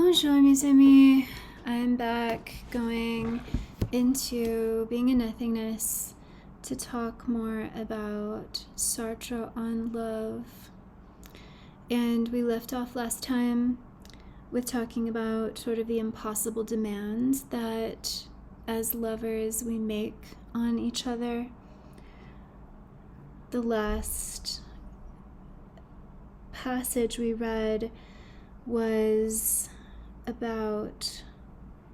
Bonjour, mes amis. I'm back going into being in nothingness to talk more about Sartre on love. And we left off last time with talking about sort of the impossible demands that as lovers we make on each other. The last passage we read was about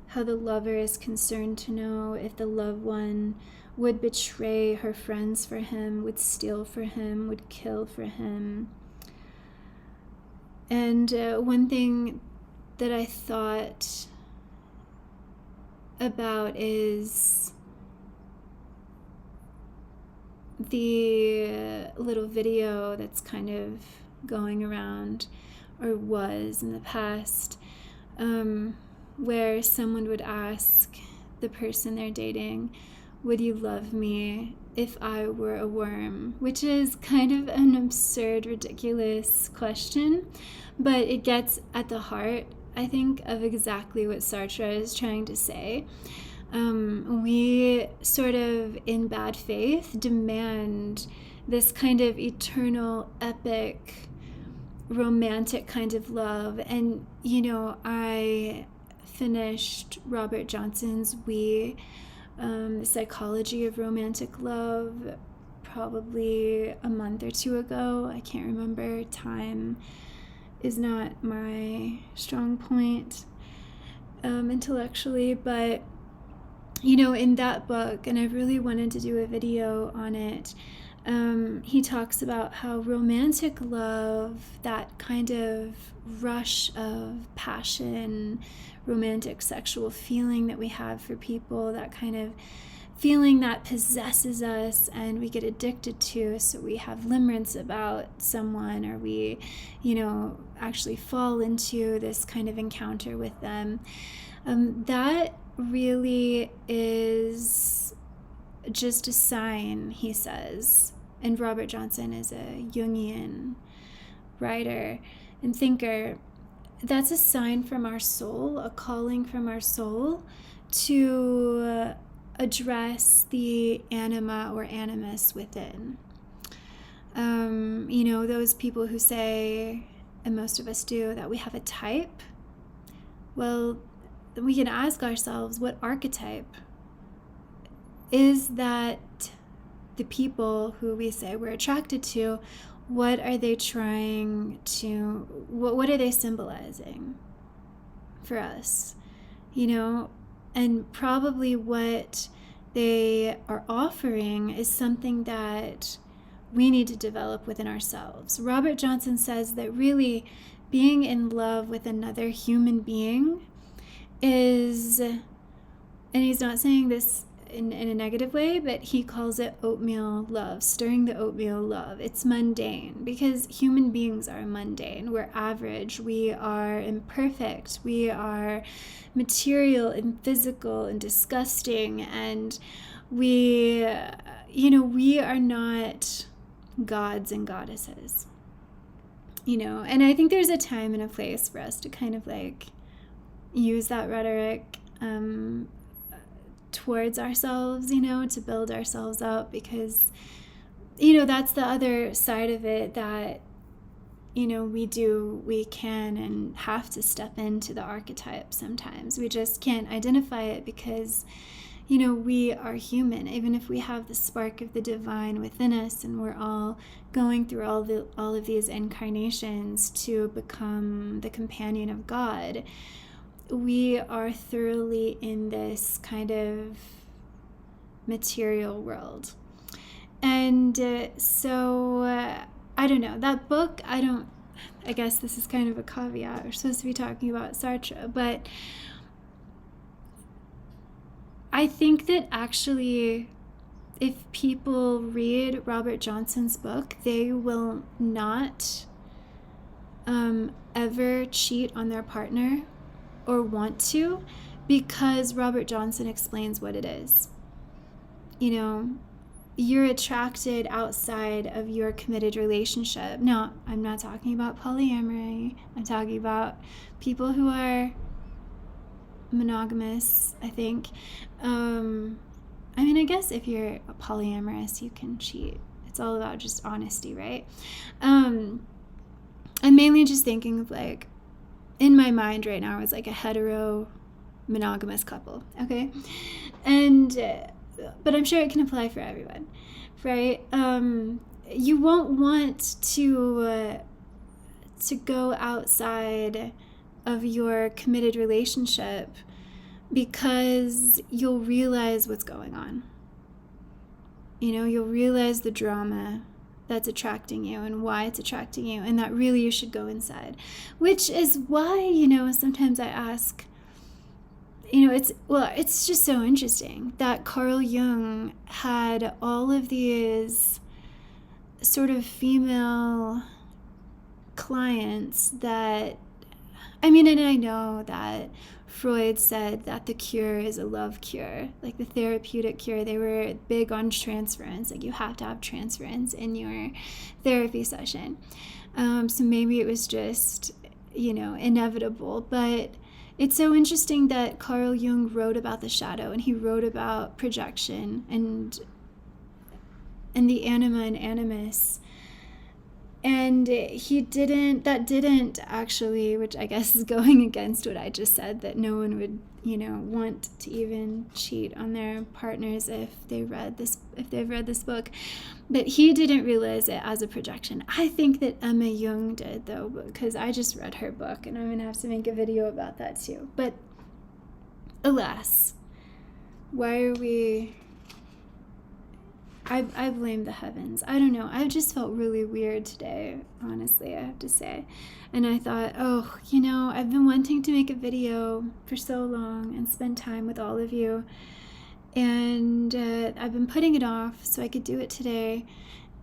how the lover is concerned to know if the loved one would betray her friends for him, would steal for him, would kill for him. And one thing that I thought about is the little video that's kind of going around, or was in the past, where someone would ask the person they're dating, would you love me if I were a worm? Which is kind of an absurd, ridiculous question, but it gets at the heart, I think, of exactly what Sartre is trying to say. We sort of, in bad faith, demand this kind of eternal, epic, romantic kind of love. And I finished Robert Johnson's the Psychology of Romantic Love probably a month or two ago. I can't remember. Time is not my strong point intellectually, but in that book, and I really wanted to do a video on it, he talks about how romantic love, that kind of rush of passion, romantic sexual feeling that we have for people, that kind of feeling that possesses us and we get addicted to, so we have limerence about someone, or we, actually fall into this kind of encounter with them. That really is just a sign, he says, and Robert Johnson is a Jungian writer and thinker. That's a sign from our soul, a calling from our soul to address the anima or animus within. Those people who say, and most of us do, that we have a type. Well, we can ask ourselves, what archetype is that the people who we say we're attracted to, what are they trying to, what are they symbolizing for us? And probably what they are offering is something that we need to develop within ourselves. Robert Johnson says that really being in love with another human being is, and he's not saying this in a negative way, but he calls it oatmeal love, stirring the oatmeal love. It's mundane because human beings are mundane. We're average. We are imperfect. We are material and physical and disgusting. And we are not gods and goddesses. And I think there's a time and a place for us to kind of use that rhetoric towards ourselves, to build ourselves up, because that's the other side of it, that we can and have to step into the archetype sometimes. We just can't identify it because we are human, even if we have the spark of the divine within us, and we're all going through all of these incarnations to become the companion of God. We are thoroughly in this kind of material world. And so I don't know, that book, I guess this is kind of a caveat. We're supposed to be talking about Sartre, but I think that actually if people read Robert Johnson's book, they will not ever cheat on their partner or want to, because Robert Johnson explains what it is. you're attracted outside of your committed relationship. Now, I'm not talking about polyamory. I'm talking about people who are monogamous, I think. I mean, I guess if you're polyamorous, you can cheat. It's all about just honesty, right? I'm mainly just thinking of, like, in my mind right now, it's like a hetero monogamous couple, okay? And but I'm sure it can apply for everyone, right? You won't want to go outside of your committed relationship because you'll realize what's going on. You know, you'll realize the drama that's attracting you and why it's attracting you, and that really you should go inside. Which is why, you know, sometimes I ask, you know, it's just so interesting that Carl Jung had all of these sort of female clients that, I mean, and I know that Freud said that the cure is a love cure, like the therapeutic cure. They were big on transference, like you have to have transference in your therapy session. So maybe it was just, you know, inevitable, but it's so interesting that Carl Jung wrote about the shadow, and he wrote about projection and the anima and animus. And that didn't actually, which I guess is going against what I just said, that no one would, you know, want to even cheat on their partners if they've read this book. But he didn't realize it as a projection. I think that Emma Jung did, though, because I just read her book, and I'm going to have to make a video about that too. But alas, why are we... I blame the heavens. I don't know. I've just felt really weird today, honestly, I have to say. And I thought, oh, you know, I've been wanting to make a video for so long and spend time with all of you. And I've been putting it off so I could do it today.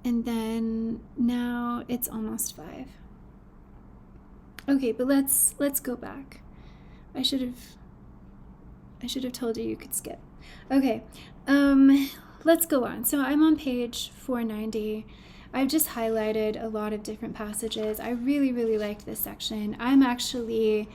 And then now it's almost 5. Okay, but let's go back. I should have told you could skip. Okay. Let's go on. So I'm on page 490. I've just highlighted a lot of different passages. I really, really liked this section. I'm actually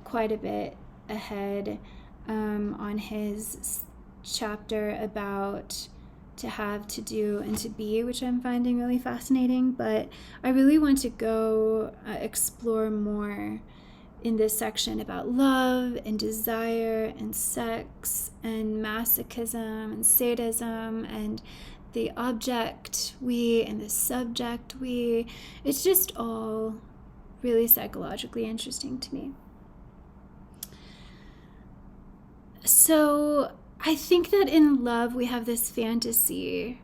quite a bit ahead on his chapter about to have, to do, and to be, which I'm finding really fascinating. But I really want to go explore more in this section about love and desire and sex and masochism and sadism and the object we and the subject we. It's just all really psychologically interesting to me. So I think that in love we have this fantasy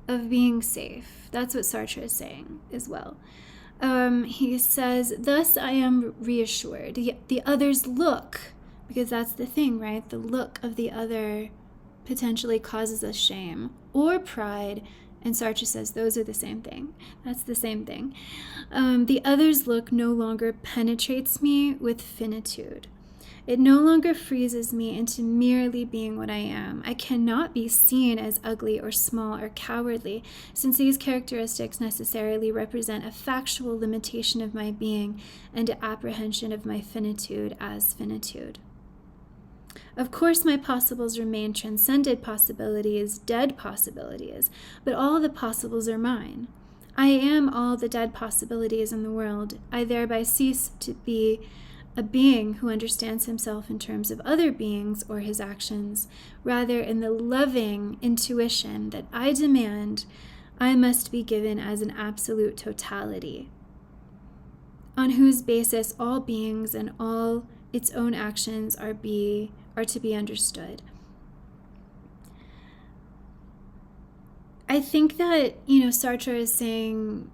of being safe. That's what Sartre is saying as well. He says, thus I am reassured. The other's look, because that's the thing, right? The look of the other potentially causes us shame or pride. And Sartre says those are the same thing. That's the same thing. The other's look no longer penetrates me with finitude. It no longer freezes me into merely being what I am. I cannot be seen as ugly or small or cowardly, since these characteristics necessarily represent a factual limitation of my being and an apprehension of my finitude as finitude. Of course, my possibles remain transcended possibilities, dead possibilities, but all the possibles are mine. I am all the dead possibilities in the world. I thereby cease to be a being who understands himself in terms of other beings or his actions. Rather, in the loving intuition that I demand, I must be given as an absolute totality, on whose basis all beings and all its own actions are to be understood. I think that, you know, Sartre is saying,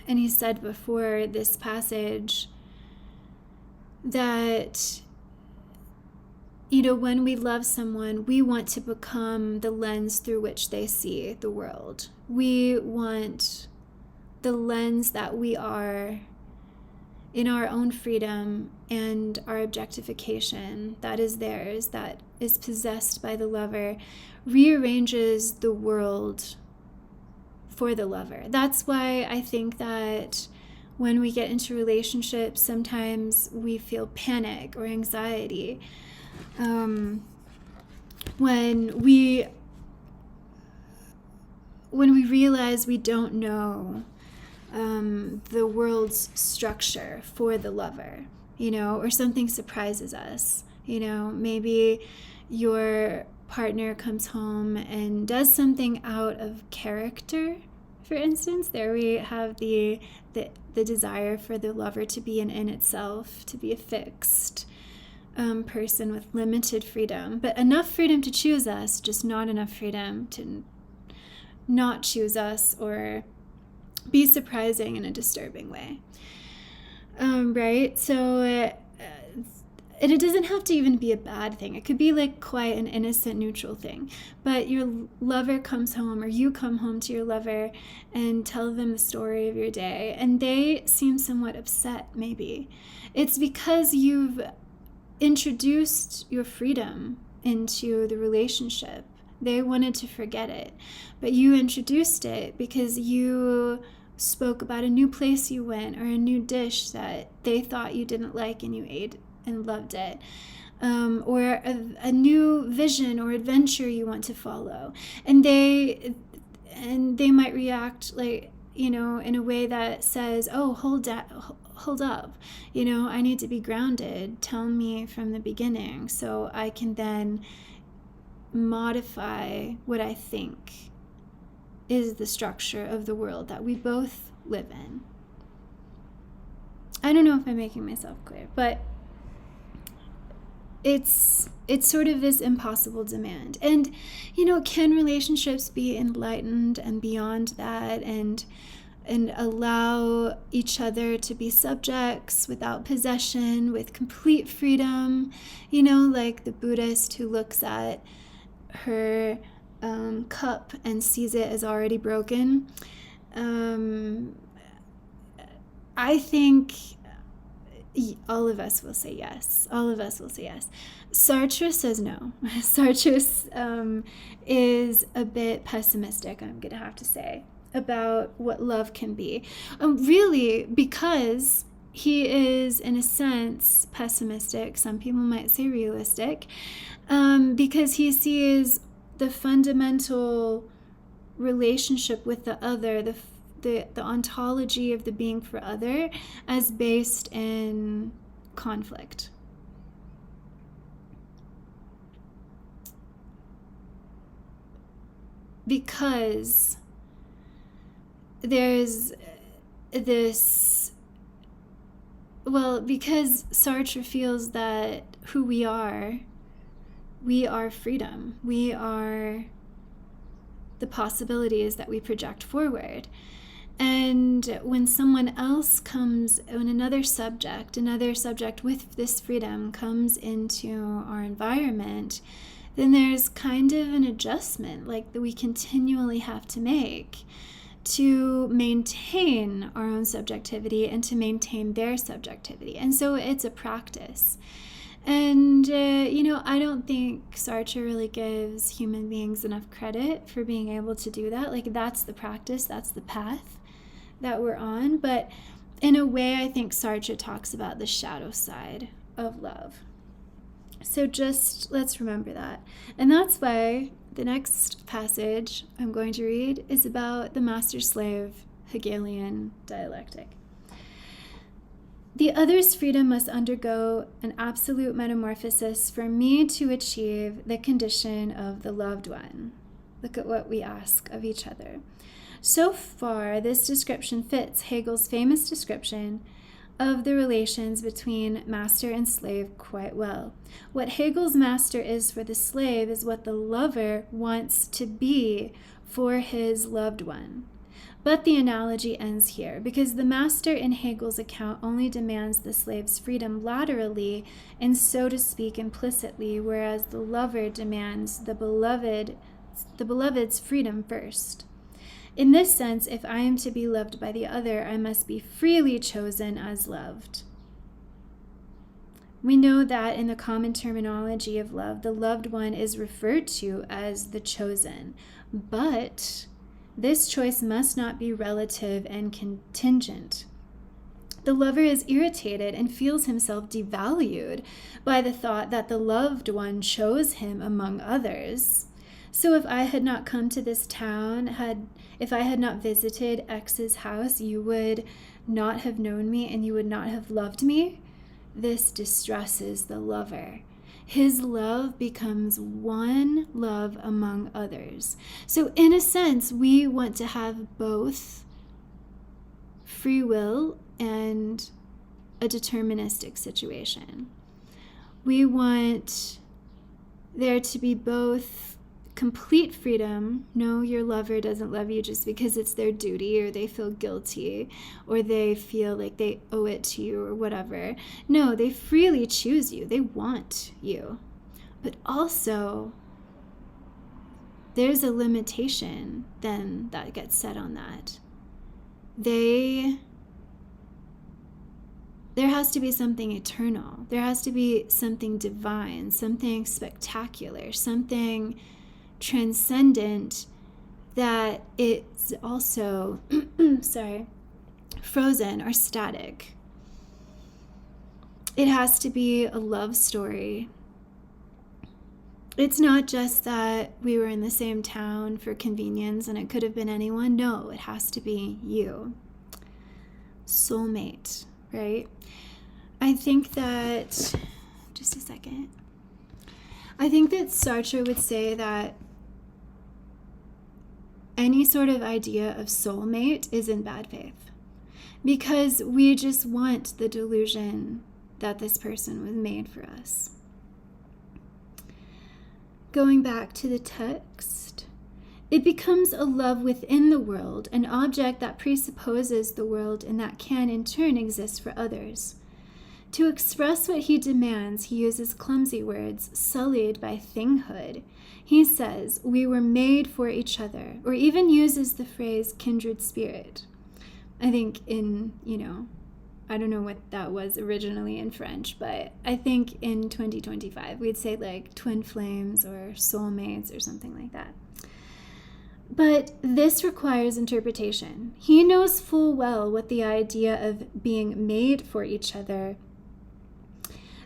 and he said before this passage, that, you know, when we love someone, we want to become the lens through which they see the world. We want the lens that we are in our own freedom and our objectification that is theirs, that is possessed by the lover, rearranges the world for the lover. That's why I think that when we get into relationships, sometimes we feel panic or anxiety. When we realize we don't know the world's structure for the lover, or something surprises us, maybe your partner comes home and does something out of character. For instance, there we have the desire for the lover to be an in itself, to be a fixed person with limited freedom, but enough freedom to choose us, just not enough freedom to not choose us or be surprising in a disturbing way. Right? So, and it doesn't have to even be a bad thing. It could be like quite an innocent, neutral thing. But your lover comes home, or you come home to your lover and tell them the story of your day, and they seem somewhat upset, maybe. It's because you've introduced your freedom into the relationship. They wanted to forget it, but you introduced it because you spoke about a new place you went, or a new dish that they thought you didn't like and you ate and loved it, or a new vision or adventure you want to follow, and they might react like, in a way that says, oh, hold up, I need to be grounded. Tell me from the beginning so I can then modify what I think is the structure of the world that we both live in. I don't know if I'm making myself clear, but it's sort of this impossible demand. And, can relationships be enlightened and beyond that, and allow each other to be subjects without possession, with complete freedom, like the Buddhist who looks at her cup and sees it as already broken? I think all of us will say yes. All of us will say yes. Sartre says no. Sartre is a bit pessimistic, I'm going to have to say, about what love can be. Really, because he is, in a sense, pessimistic. Some people might say realistic, because he sees the fundamental relationship with the other, the ontology of the being for other, as based in conflict. Because there's this, because Sartre feels that who we are freedom. We are the possibilities that we project forward. And when someone else comes, when another subject with this freedom comes into our environment, then there's kind of an adjustment like that we continually have to make to maintain our own subjectivity and to maintain their subjectivity. And so it's a practice. And, I don't think Sartre really gives human beings enough credit for being able to do that. Like, that's the practice, that's the path that we're on. But in a way, I think Sartre talks about the shadow side of love. So just let's remember that. And that's why the next passage I'm going to read is about the master-slave Hegelian dialectic. The other's freedom must undergo an absolute metamorphosis for me to achieve the condition of the loved one. Look at what we ask of each other. So far, this description fits Hegel's famous description of the relations between master and slave quite well. What Hegel's master is for the slave is what the lover wants to be for his loved one. But the analogy ends here, because the master in Hegel's account only demands the slave's freedom laterally and, so to speak, implicitly, whereas the lover demands the beloved's freedom first. In this sense, if I am to be loved by the other, I must be freely chosen as loved. We know that in the common terminology of love, the loved one is referred to as the chosen, but This choice must not be relative and contingent. The lover is irritated and feels himself devalued by the thought that the loved one chose him among others. So if I had not come to this town, if I had not visited X's house, you would not have known me and you would not have loved me. This distresses the lover. His love becomes one love among others. So in a sense, we want to have both free will and a deterministic situation. We want there to be both complete freedom. No, your lover doesn't love you just because it's their duty, or they feel guilty, or they feel like they owe it to you, or whatever. No, they freely choose you. They want you. But also, there's a limitation then that gets set on that. There has to be something eternal. There has to be something divine, something spectacular, something transcendent that it's also, frozen or static. It has to be a love story. It's not just that we were in the same town for convenience and it could have been anyone. No, it has to be you. Soulmate, right? I think that, just a second. I think that Sartre would say that any sort of idea of soulmate is in bad faith, because we just want the delusion that this person was made for us. Going back to the text, it becomes a love within the world, an object that presupposes the world and that can in turn exist for others. To express what he demands, he uses clumsy words sullied by thinghood. He says, we were made for each other, or even uses the phrase kindred spirit. I think I don't know what that was originally in French, but I think in 2025, we'd say like twin flames or soulmates or something like that. But this requires interpretation. He knows full well what the idea of being made for each other,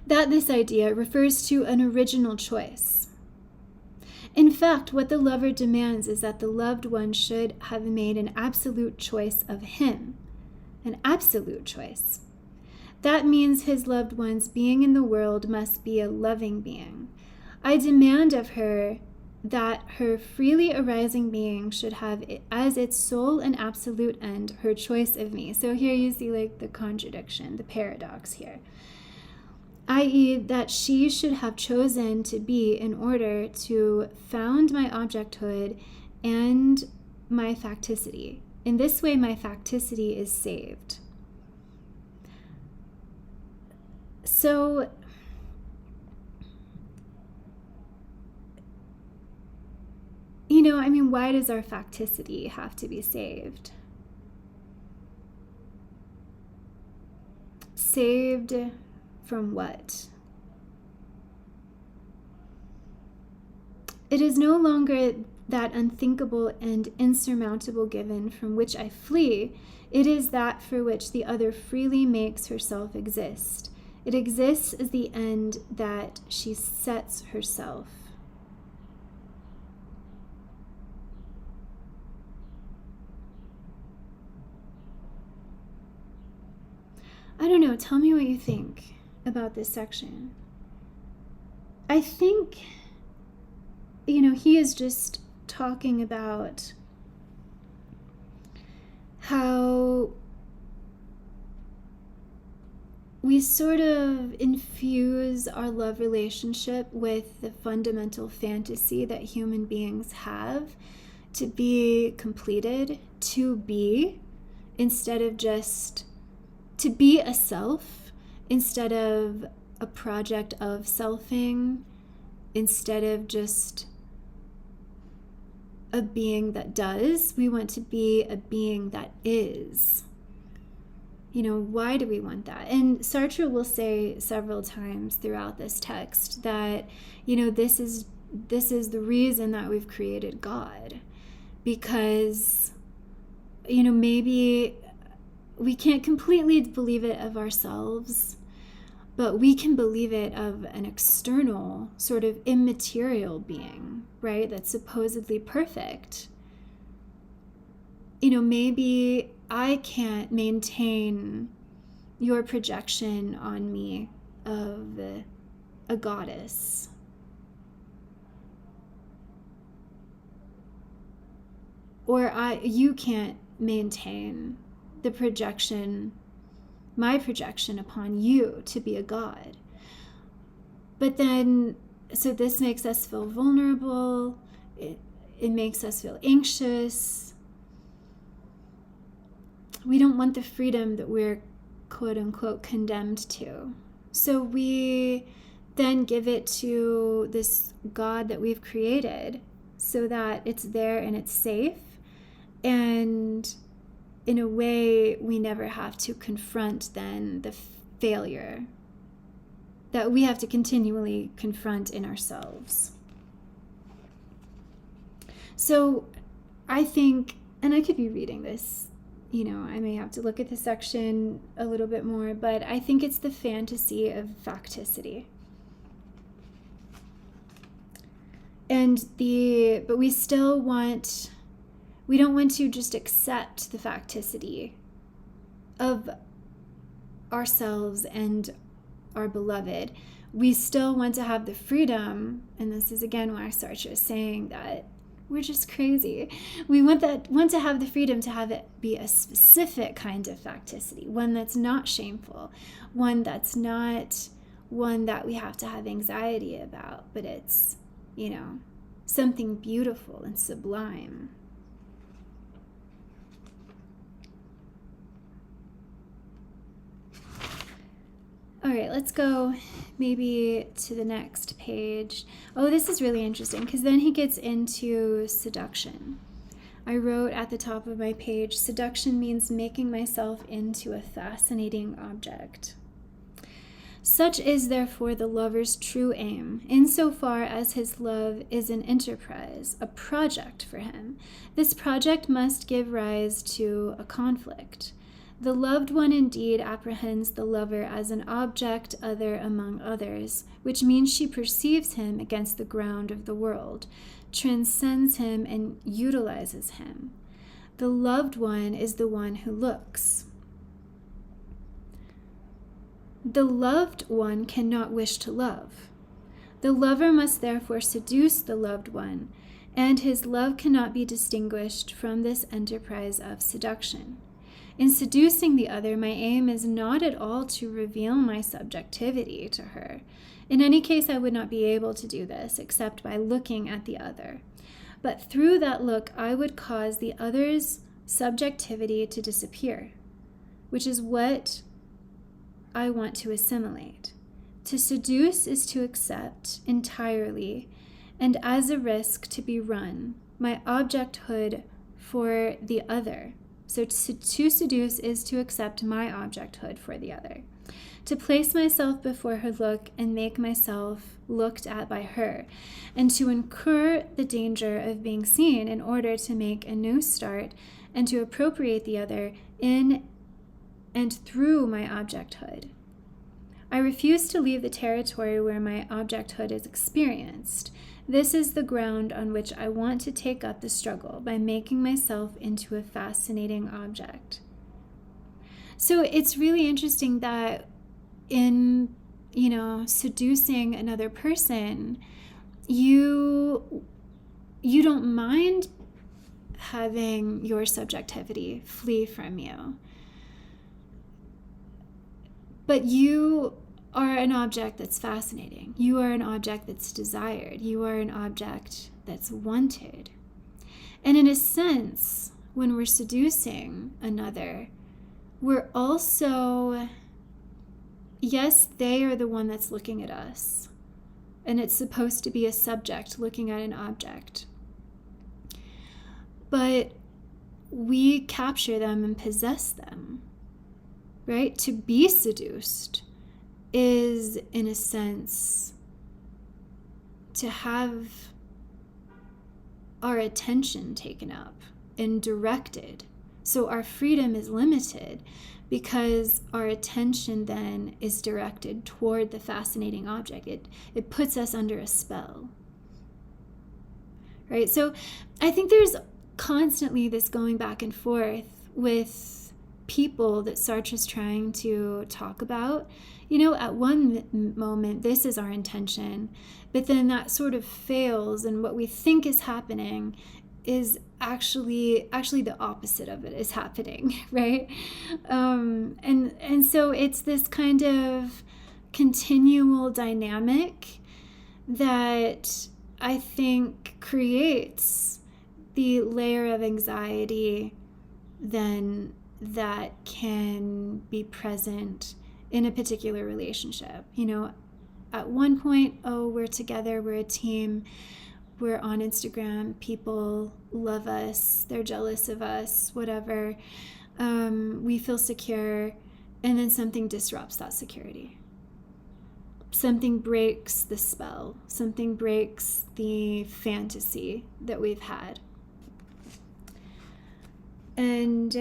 that this idea refers to an original choice. In fact, what the lover demands is that the loved one should have made an absolute choice of him, an absolute choice. That means his loved one's being in the world must be a loving being. I demand of her that her freely arising being should have as its sole and absolute end her choice of me. So here you see like the contradiction, the paradox here. I.e., that she should have chosen to be in order to found my objecthood and my facticity. In this way, my facticity is saved. So, why does our facticity have to be saved? Saved from what? It is no longer that unthinkable and insurmountable given from which I flee. It is that for which the other freely makes herself exist. It exists as the end that she sets herself. I don't know, tell me what you think about this section. I think, he is just talking about how we sort of infuse our love relationship with the fundamental fantasy that human beings have to be completed, to be, instead of just to be a self, instead of a project of selfing, instead of just a being that does. We want to be a being that is. Why do we want that? And Sartre will say several times throughout this text that, this is the reason that we've created God, because, maybe we can't completely believe it of ourselves, but we can believe it of an external, sort of immaterial being, right? That's supposedly perfect. Maybe I can't maintain your projection on me of a goddess. Or you can't maintain my projection upon you to be a god. But then, so this makes us feel vulnerable. It makes us feel anxious. We don't want the freedom that we're quote unquote condemned to. So we then give it to this God that we've created so that it's there and it's safe. And in a way, we never have to confront then the failure that we have to continually confront in ourselves. So I think, and I could be reading this, I may have to look at the section a little bit more, but I think it's the fantasy of facticity. But we don't want to just accept the facticity of ourselves and our beloved. We still want to have the freedom, and this is again why Sartre is saying that we're just crazy. We want to have the freedom to have it be a specific kind of facticity, one that's not shameful, one that's not one that we have to have anxiety about, but it's, something beautiful and sublime. All right, let's go maybe to the next page. Oh, this is really interesting because then he gets into seduction. I wrote at the top of my page, seduction means making myself into a fascinating object. Such is therefore the lover's true aim, insofar as his love is an enterprise, a project for him. This project must give rise to a conflict. The loved one indeed apprehends the lover as an object other among others, which means she perceives him against the ground of the world, transcends him and utilizes him. The loved one is the one who looks. The loved one cannot wish to love. The lover must therefore seduce the loved one, and his love cannot be distinguished from this enterprise of seduction. In seducing the other, my aim is not at all to reveal my subjectivity to her. In any case, I would not be able to do this except by looking at the other. But through that look, I would cause the other's subjectivity to disappear, which is what I want to assimilate. To seduce is to accept entirely, and as a risk to be run, my objecthood for the other. So to seduce is to accept my objecthood for the other. To place myself before her look and make myself looked at by her, and to incur the danger of being seen in order to make a new start and to appropriate the other in and through my objecthood. I refuse to leave the territory where my objecthood is experienced. This is the ground on which I want to take up the struggle by making myself into a fascinating object. So it's really interesting that in, seducing another person, you don't mind having your subjectivity flee from you. But you are an object that's fascinating. You are an object that's desired. You are an object that's wanted. And in a sense, when we're seducing another, we're also, yes, they are the one that's looking at us. And it's supposed to be a subject looking at an object. But we capture them and possess them, right? To be seduced is, in a sense, to have our attention taken up and directed. So our freedom is limited because our attention then is directed toward the fascinating object. It puts us under a spell. Right? So I think there's constantly this going back and forth with people that Sartre is trying to talk about. At one moment, this is our intention, but then that sort of fails, and what we think is happening is actually the opposite of it is happening, right? And so it's this kind of continual dynamic that I think creates the layer of anxiety then that can be present in a particular relationship. At one point, we're together, we're a team, we're on Instagram, people love us, they're jealous of us, whatever. We feel secure, and then something disrupts that security. Something breaks the spell, something breaks the fantasy that we've had. And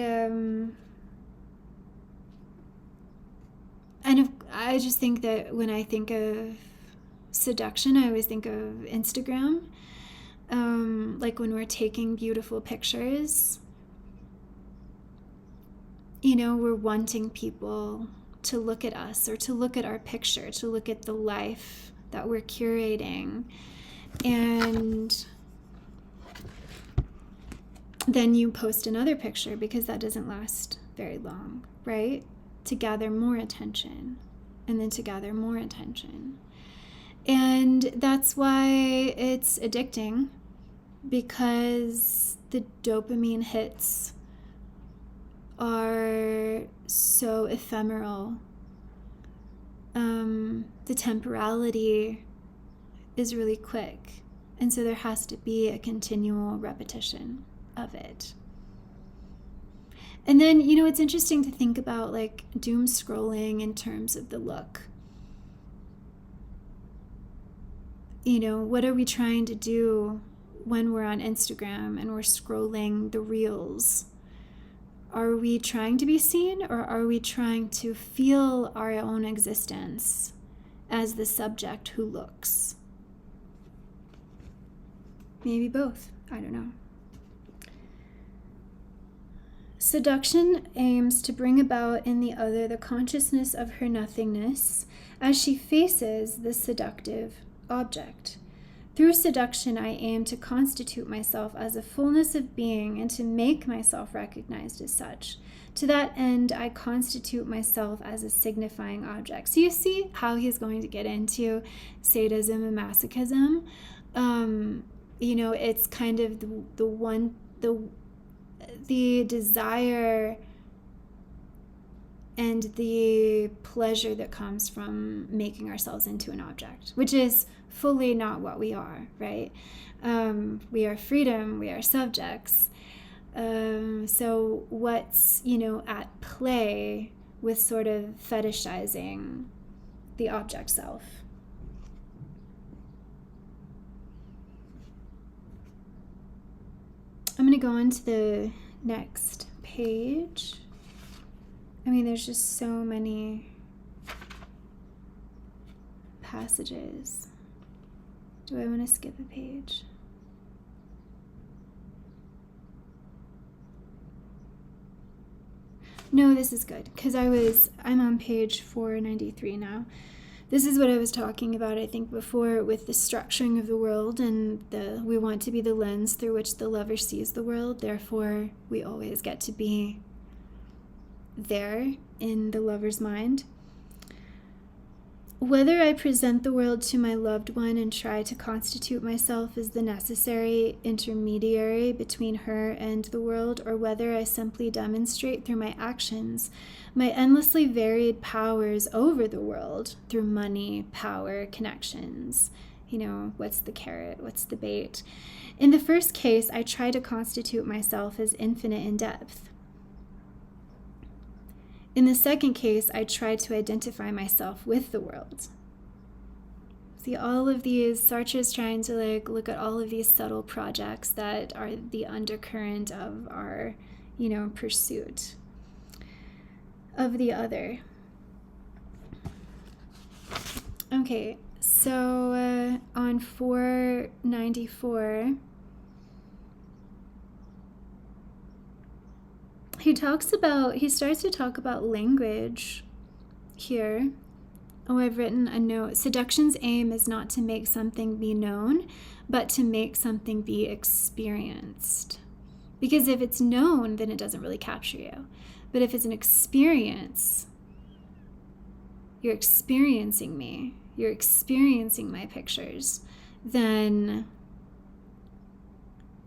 I just think that when I think of seduction, I always think of Instagram. Like when we're taking beautiful pictures, we're wanting people to look at us or to look at our picture, to look at the life that we're curating. And then you post another picture because that doesn't last very long, right? To gather more attention, and then to gather more attention. And that's why it's addicting, because the dopamine hits are so ephemeral. The temporality is really quick. And so there has to be a continual repetition of it. And then, it's interesting to think about like doom scrolling in terms of the look. What are we trying to do when we're on Instagram and we're scrolling the reels? Are we trying to be seen, or are we trying to feel our own existence as the subject who looks? Maybe both. I don't know. Seduction aims to bring about in the other the consciousness of her nothingness as she faces the seductive object. Through seduction, I aim to constitute myself as a fullness of being and to make myself recognized as such. To that end, I constitute myself as a signifying object. So you see how he's going to get into sadism and masochism. It's kind of the desire and the pleasure that comes from making ourselves into an object, which is fully not what we are, right? We are freedom, we are subjects. So what's, at play with sort of fetishizing the object self? I'm going to go on to the next page. There's just so many passages. Do I want to skip a page? No, this is good, because I'm on page 493 now. This is what I was talking about, I think, before, with the structuring of the world, and we want to be the lens through which the lover sees the world. Therefore, we always get to be there in the lover's mind. Whether I present the world to my loved one and try to constitute myself as the necessary intermediary between her and the world, or whether I simply demonstrate through my actions my endlessly varied powers over the world through money, power, connections. What's the carrot? What's the bait? In the first case, I try to constitute myself as infinite in depth. In the second case, I try to identify myself with the world. See, all of these, Sartre is trying to like look at all of these subtle projects that are the undercurrent of our, pursuit of the other. Okay, so on 494, he starts to talk about language here. Oh, I've written a note. Seduction's aim is not to make something be known, but to make something be experienced. Because if it's known, then it doesn't really capture you. But if it's an experience, you're experiencing me, you're experiencing my pictures, then,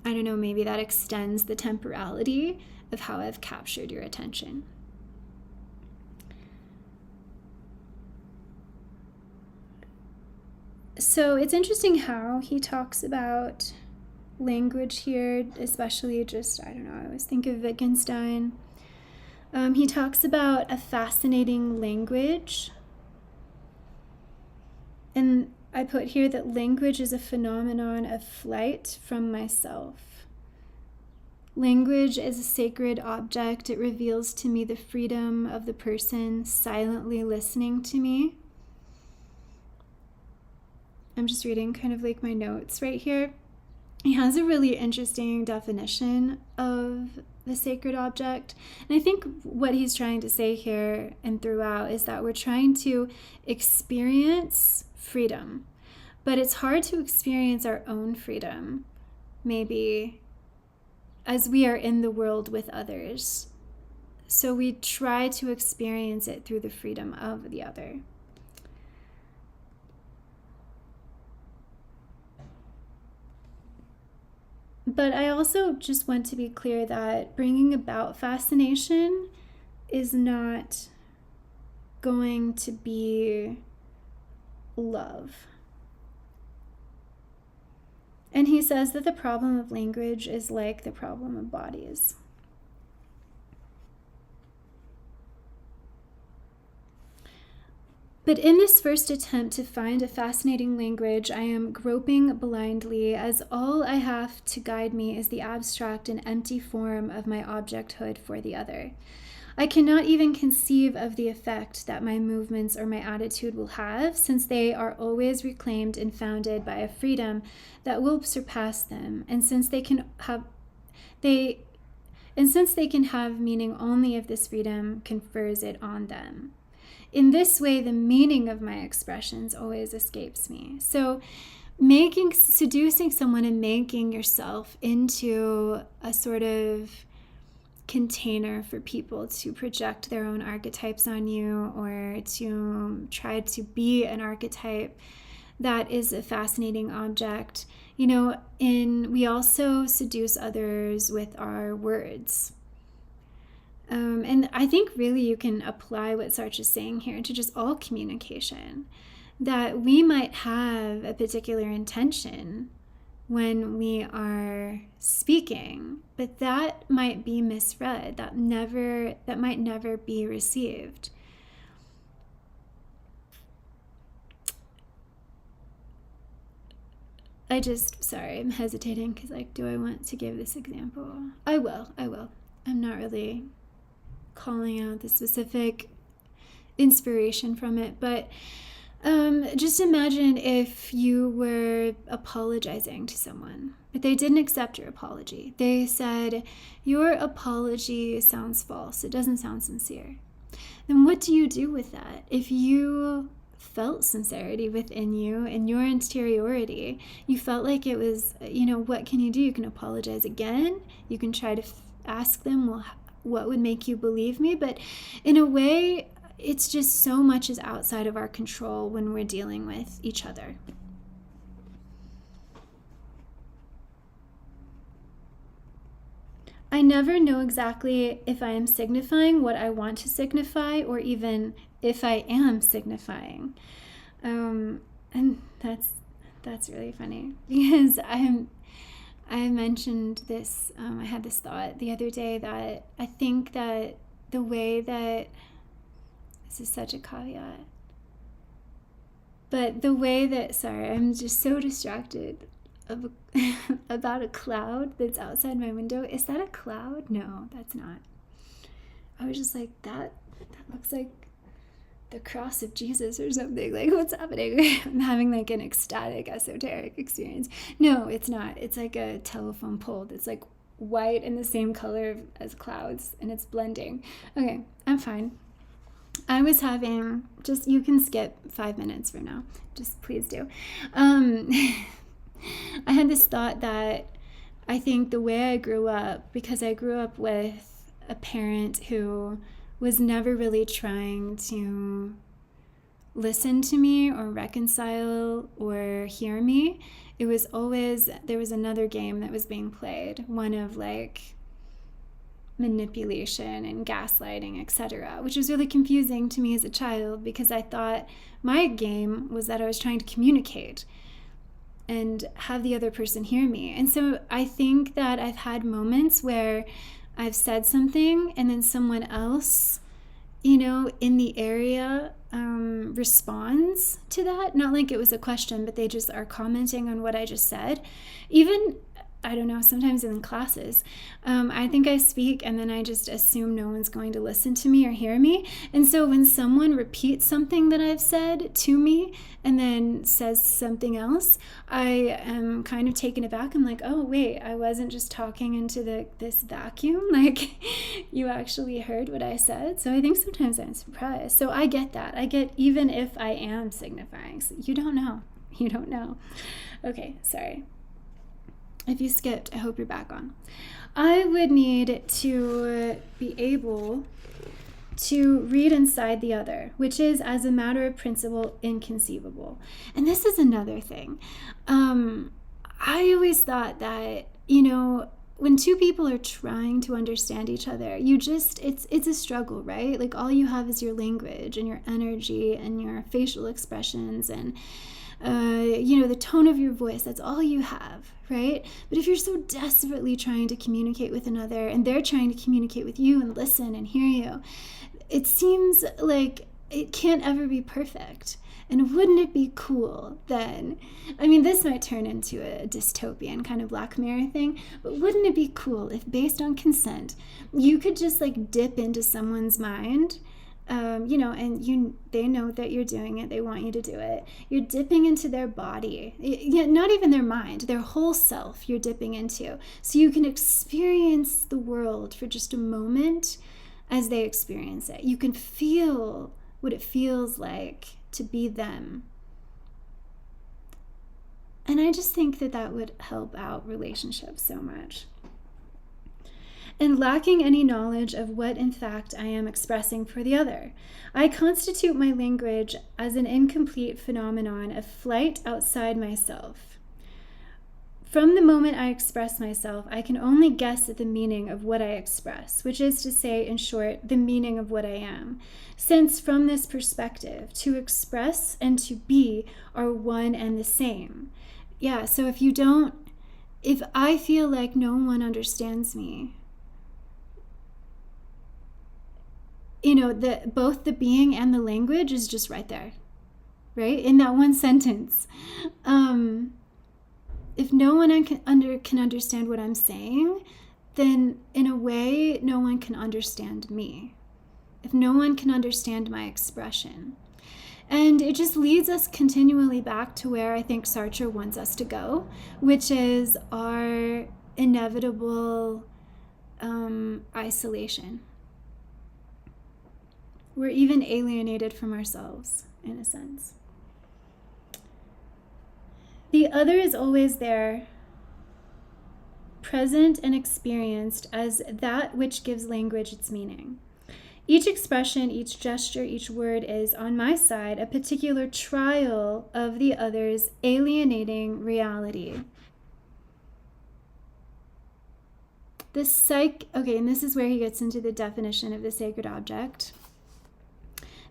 I don't know, maybe that extends the temporality of how I've captured your attention. So it's interesting how he talks about language here, especially just, I always think of Wittgenstein. He talks about a fascinating language. And I put here that language is a phenomenon of flight from myself. Language is a sacred object. It reveals to me the freedom of the person silently listening to me. I'm just reading kind of like my notes right here. He has a really interesting definition of the sacred object. And I think what he's trying to say here and throughout is that we're trying to experience freedom. But it's hard to experience our own freedom, maybe, as we are in the world with others. So we try to experience it through the freedom of the other. But I also just want to be clear that bringing about fascination is not going to be love. And he says that the problem of language is like the problem of bodies. But in this first attempt to find a fascinating language, I am groping blindly, as all I have to guide me is the abstract and empty form of my objecthood for the other. I cannot even conceive of the effect that my movements or my attitude will have, since they are always reclaimed and founded by a freedom that will surpass them, and since they can have meaning only if this freedom confers it on them. In this way, the meaning of my expressions always escapes me. So seducing someone and making yourself into a sort of container for people to project their own archetypes on you, or to try to be an archetype, that is a fascinating object. We also seduce others with our words. And I think really you can apply what Sartre is saying here to just all communication, that we might have a particular intention when we are speaking, but that might be misread, that might never be received. I'm hesitating because do I want to give this example? I will. I'm not really calling out the specific inspiration from it, but just imagine if you were apologizing to someone, but they didn't accept your apology. They said, your apology sounds false. It doesn't sound sincere. Then what do you do with that? If you felt sincerity within you and your interiority, you felt like it was, what can you do? You can apologize again. You can try to ask them, well, what would make you believe me? But in a way, it's just so much is outside of our control when we're dealing with each other. I never know exactly if I am signifying what I want to signify, or even if I am signifying. And that's really funny, because I mentioned this, I had this thought the other day that I think that the way that, this is such a caveat, But the way that, sorry, I'm just so distracted about a cloud that's outside my window. Is that a cloud? No, that's not. I was just like, that looks like the cross of Jesus or something. Like, what's happening? I'm having like an ecstatic, esoteric experience. No, it's not. It's like a telephone pole that's like white and the same color as clouds, and it's blending. Okay, I'm fine. I was having, just, you can skip 5 minutes from now. Just please do. I had this thought that I think the way I grew up, because I grew up with a parent who was never really trying to listen to me or reconcile or hear me. It was always, there was another game that was being played, one of like manipulation and gaslighting, etc., which was really confusing to me as a child, because I thought my game was that I was trying to communicate and have the other person hear me. And so I think that I've had moments where I've said something and then someone else, in the area responds to that. Not like it was a question, but they just are commenting on what I just said. Even, I don't know, sometimes in classes, I think I speak and then I just assume no one's going to listen to me or hear me. And so when someone repeats something that I've said to me and then says something else, I am kind of taken aback. I'm like, oh, wait, I wasn't just talking into this vacuum. Like, you actually heard what I said. So I think sometimes I'm surprised. So I get that. I get, even if I am signifying. So you don't know. You don't know. Okay, sorry. If you skipped, I hope you're back on. I would need to be able to read inside the other, which is, as a matter of principle, inconceivable. And this is another thing. I always thought that, when two people are trying to understand each other, it's a struggle, right? Like, all you have is your language and your energy and your facial expressions and the tone of your voice. That's all you have, right? But if you're so desperately trying to communicate with another and they're trying to communicate with you and listen and hear you, it seems like it can't ever be perfect. And wouldn't it be cool then? I mean, this might turn into a dystopian kind of Black Mirror thing, but wouldn't it be cool if, based on consent, you could just like dip into someone's mind, and they know that you're doing it. They want you to do it. You're dipping into their body. Not even their mind, their whole self you're dipping into. So you can experience the world for just a moment as they experience it. You can feel what it feels like to be them. And I just think that would help out relationships so much. And lacking any knowledge of what in fact I am expressing for the other, I constitute my language as an incomplete phenomenon of flight outside myself. From the moment I express myself, I can only guess at the meaning of what I express, which is to say, in short, the meaning of what I am. Since from this perspective, to express and to be are one and the same. Yeah, so if I feel like no one understands me, both the being and the language is just right there, right? In that one sentence. If no one can understand what I'm saying, then in a way, no one can understand me. If no one can understand my expression. And it just leads us continually back to where I think Sartre wants us to go, which is our inevitable isolation. We're even alienated from ourselves, in a sense. The other is always there, present and experienced as that which gives language its meaning. Each expression, each gesture, each word is, on my side, a particular trial of the other's alienating reality. And this is where he gets into the definition of the sacred object.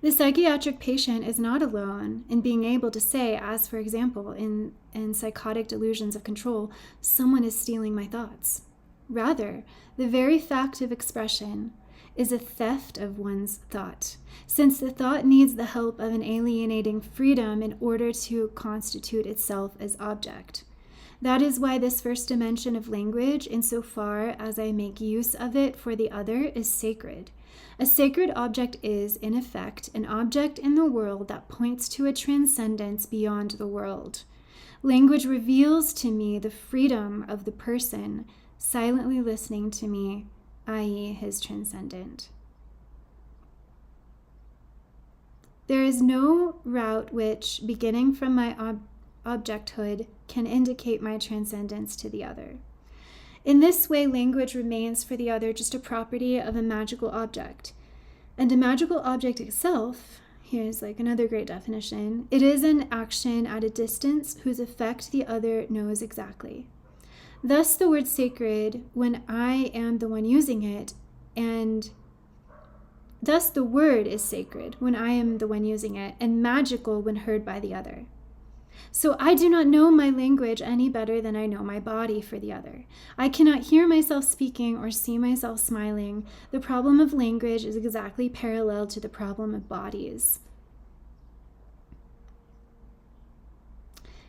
The psychiatric patient is not alone in being able to say, as for example, in psychotic delusions of control, someone is stealing my thoughts. Rather, the very fact of expression is a theft of one's thought, since the thought needs the help of an alienating freedom in order to constitute itself as object. That is why this first dimension of language, insofar as I make use of it for the other, is sacred. A sacred object is, in effect, an object in the world that points to a transcendence beyond the world. Language reveals to me the freedom of the person silently listening to me, i.e., his transcendent. There is no route which, beginning from my objecthood, can indicate my transcendence to the other. In this way, language remains for the other just a property of a magical object. And a magical object itself, here's like another great definition, it is an action at a distance whose effect the other knows exactly. Thus the word sacred when I am the one using it, and thus the word is sacred when I am the one using it, and magical when heard by the other. So I do not know my language any better than I know my body for the other. I cannot hear myself speaking or see myself smiling. The problem of language is exactly parallel to the problem of bodies.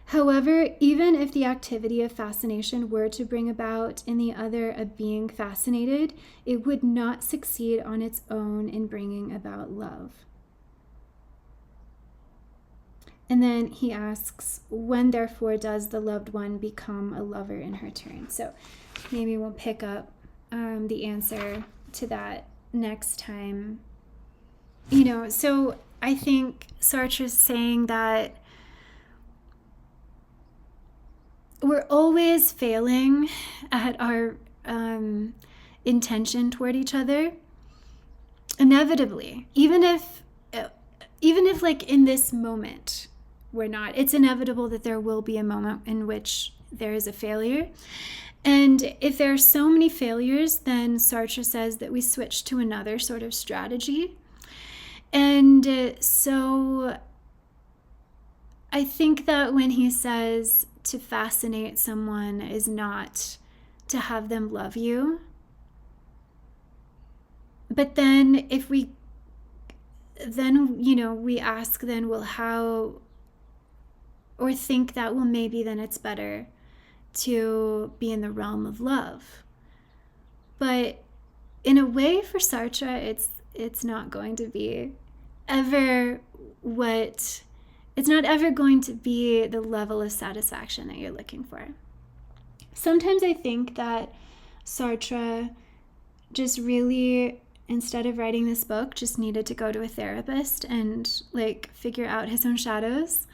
However, even if the activity of fascination were to bring about in the other a being fascinated, it would not succeed on its own in bringing about love. And then he asks, when therefore does the loved one become a lover in her turn? So maybe we'll pick up the answer to that next time. So I think Sartre is saying that we're always failing at our intention toward each other, inevitably. Even if like in this moment, we're not. It's inevitable that there will be a moment in which there is a failure. And if there are so many failures, then Sartre says that we switch to another sort of strategy. And so I think that when he says to fascinate someone is not to have them love you, but then if we ask then, well, how, or think that, well, maybe then it's better to be in the realm of love. But in a way, for Sartre, it's not going to be ever it's not ever going to be the level of satisfaction that you're looking for. Sometimes I think that Sartre just really, instead of writing this book, just needed to go to a therapist and figure out his own shadows.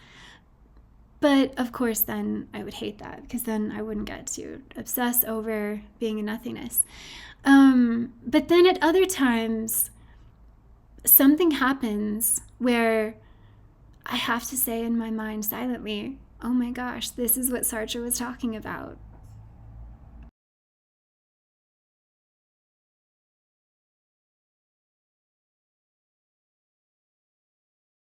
But of course, then I would hate that, because then I wouldn't get to obsess over being a nothingness. But then at other times, something happens where I have to say in my mind silently, oh my gosh, this is what Sartre was talking about.